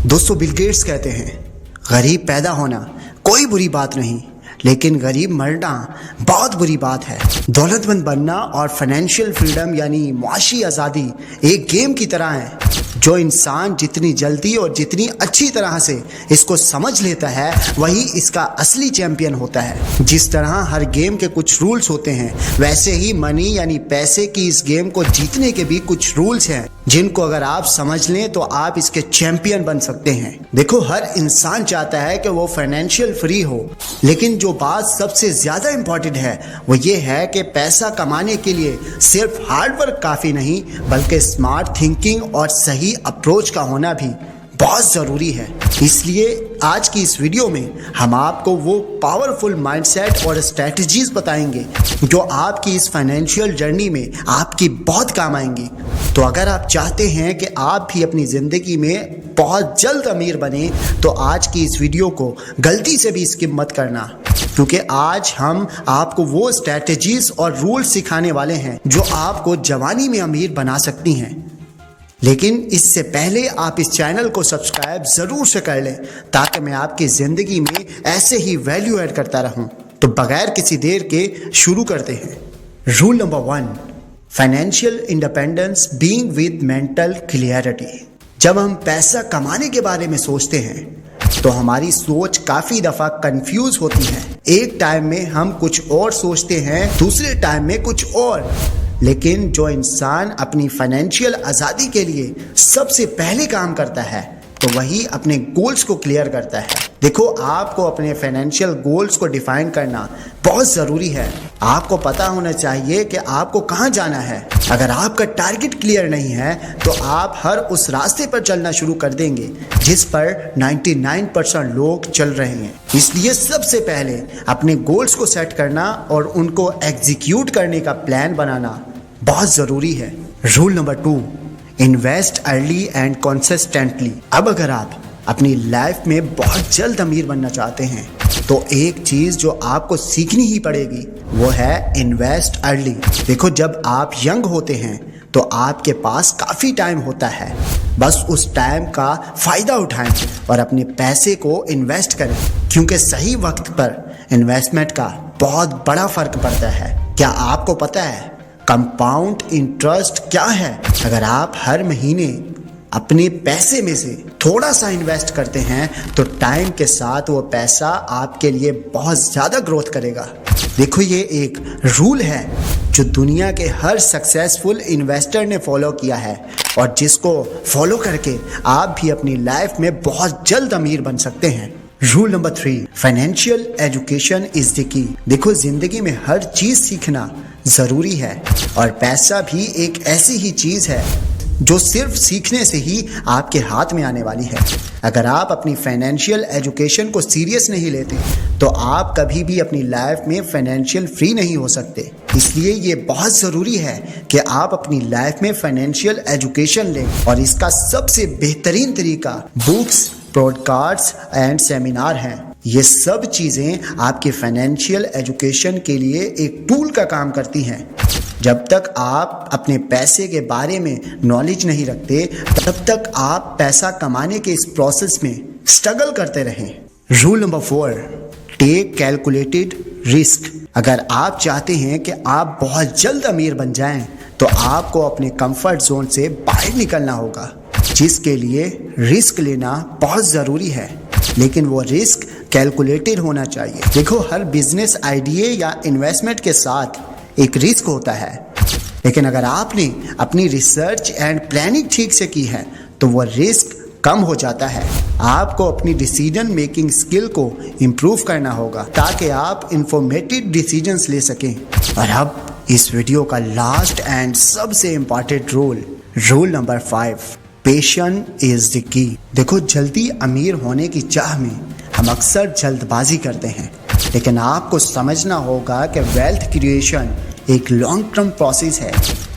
दोस्तों, Bill Gates कहते हैं गरीब पैदा होना कोई बुरी बात नहीं, लेकिन गरीब मरना बहुत बुरी बात है। दौलतमंद बनना और फाइनेंशियल फ्रीडम यानी मुआशी आज़ादी एक गेम की तरह है। जो इंसान जितनी जल्दी और जितनी अच्छी तरह से इसको समझ लेता है वही इसका असली चैंपियन होता है। जिस तरह हर गेम के कुछ रूल्स होते हैं, वैसे ही मनी यानी पैसे की इस गेम को जीतने के भी कुछ रूल्स हैं, जिनको अगर आप समझ लें तो आप इसके चैंपियन बन सकते हैं। देखो, हर इंसान चाहता है कि वो फाइनेंशियल फ्री हो, लेकिन जो बात सबसे ज्यादा इंपॉर्टेंट है वो ये है कि पैसा कमाने के लिए सिर्फ हार्ड वर्क काफी नहीं, बल्कि स्मार्ट थिंकिंग और सही अप्रोच का होना भी बहुत ज़रूरी है। इसलिए आज की इस वीडियो में हम आपको वो पावरफुल माइंडसेट और स्ट्रेटजीज बताएंगे जो आपकी इस फाइनेंशियल जर्नी में आपकी बहुत काम आएंगी। तो अगर आप चाहते हैं कि आप भी अपनी ज़िंदगी में बहुत जल्द अमीर बने तो आज की इस वीडियो को गलती से भी स्किप मत करना, क्योंकि आज हम आपको वो स्ट्रेटजीज और रूल्स सिखाने वाले हैं जो आपको जवानी में अमीर बना सकती हैं। लेकिन इससे पहले आप इस चैनल को सब्सक्राइब ज़रूर से कर लें ताकि मैं आपकी ज़िंदगी में ऐसे ही वैल्यू ऐड करता रहूं। तो बगैर किसी देर के शुरू करते हैं। Rule number 1, financial independence being with mental clarity. जब हम पैसा कमाने के बारे में सोचते हैं तो हमारी सोच काफ़ी दफ़ा कंफ्यूज होती है। एक टाइम में हम कुछ और सोचते हैं, दूसरे टाइम में कुछ और। लेकिन जो इंसान अपनी फाइनेंशियल आज़ादी के लिए सबसे पहले काम करता है तो वही अपने गोल्स को क्लियर करता है। देखो, आपको अपने फाइनेंशियल गोल्स को डिफाइन करना बहुत ज़रूरी है। आपको पता होना चाहिए कि आपको कहाँ जाना है। अगर आपका टारगेट क्लियर नहीं है तो आप हर उस रास्ते पर चलना शुरू कर देंगे जिस पर 99% लोग चल रहे हैं। इसलिए सबसे पहले अपने गोल्स को सेट करना और उनको एग्जीक्यूट करने का प्लान बनाना बहुत ज़रूरी है। Rule number 2, invest early and consistently. अब अगर आप अपनी लाइफ में बहुत जल्द अमीर बनना चाहते हैं तो एक चीज़ जो आपको सीखनी ही पड़ेगी वो है इन्वेस्ट अर्ली। देखो, जब आप यंग होते हैं तो आपके पास काफ़ी टाइम होता है, बस उस टाइम का फ़ायदा उठाएं और अपने पैसे को इन्वेस्ट करें, क्योंकि सही वक्त पर इन्वेस्टमेंट का बहुत बड़ा फ़र्क पड़ता है। क्या आपको पता है कंपाउंड इंटरेस्ट क्या है? अगर आप हर महीने अपने पैसे में से थोड़ा सा इन्वेस्ट करते हैं तो टाइम के साथ वो पैसा आपके लिए बहुत ज़्यादा ग्रोथ करेगा। देखो, ये एक रूल है जो दुनिया के हर सक्सेसफुल इन्वेस्टर ने फॉलो किया है और जिसको फॉलो करके आप भी अपनी लाइफ में बहुत जल्द अमीर बन सकते हैं। Rule number 3, financial education is the key. देखो, जिंदगी में हर चीज़ सीखना ज़रूरी है और पैसा भी एक ऐसी ही चीज़ है जो सिर्फ सीखने से ही आपके हाथ में आने वाली है। अगर आप अपनी फाइनेंशियल एजुकेशन को सीरियस नहीं लेते तो आप कभी भी अपनी लाइफ में फाइनेंशियल फ्री नहीं हो सकते। इसलिए ये बहुत ज़रूरी है कि आप अपनी लाइफ में फाइनेंशियल एजुकेशन लें और इसका सबसे बेहतरीन तरीका बुक्स, पॉडकास्ट एंड सेमिनार हैं। ये सब चीज़ें आपके फाइनेंशियल एजुकेशन के लिए एक टूल का काम करती हैं। जब तक आप अपने पैसे के बारे में नॉलेज नहीं रखते तब तक आप पैसा कमाने के इस प्रोसेस में स्ट्रगल करते रहें। Rule number 4, take calculated risk. अगर आप चाहते हैं कि आप बहुत जल्द अमीर बन जाएं तो आपको अपने कंफर्ट जोन से बाहर निकलना होगा, जिसके लिए रिस्क लेना बहुत ज़रूरी है, लेकिन वो रिस्क कैलकुलेटेड होना चाहिए। देखो, हर बिजनेस आइडिया या इन्वेस्टमेंट के साथ एक रिस्क होता है, लेकिन अगर आपने अपनी रिसर्च एंड प्लानिंग ठीक से की है तो वो रिस्क कम हो जाता है। आपको अपनी डिसीजन मेकिंग स्किल को इम्प्रूव करना होगा ताकि आप इंफॉर्मेटिव डिसीजंस ले सकें। और अब इस वीडियो का लास्ट एंड सबसे important rule number 5, patience is the key. देखो, जल्दी अमीर होने की चाह में हम अक्सर जल्दबाजी करते हैं, लेकिन आपको समझना होगा कि वेल्थ क्रिएशन एक लॉन्ग टर्म प्रोसेस है।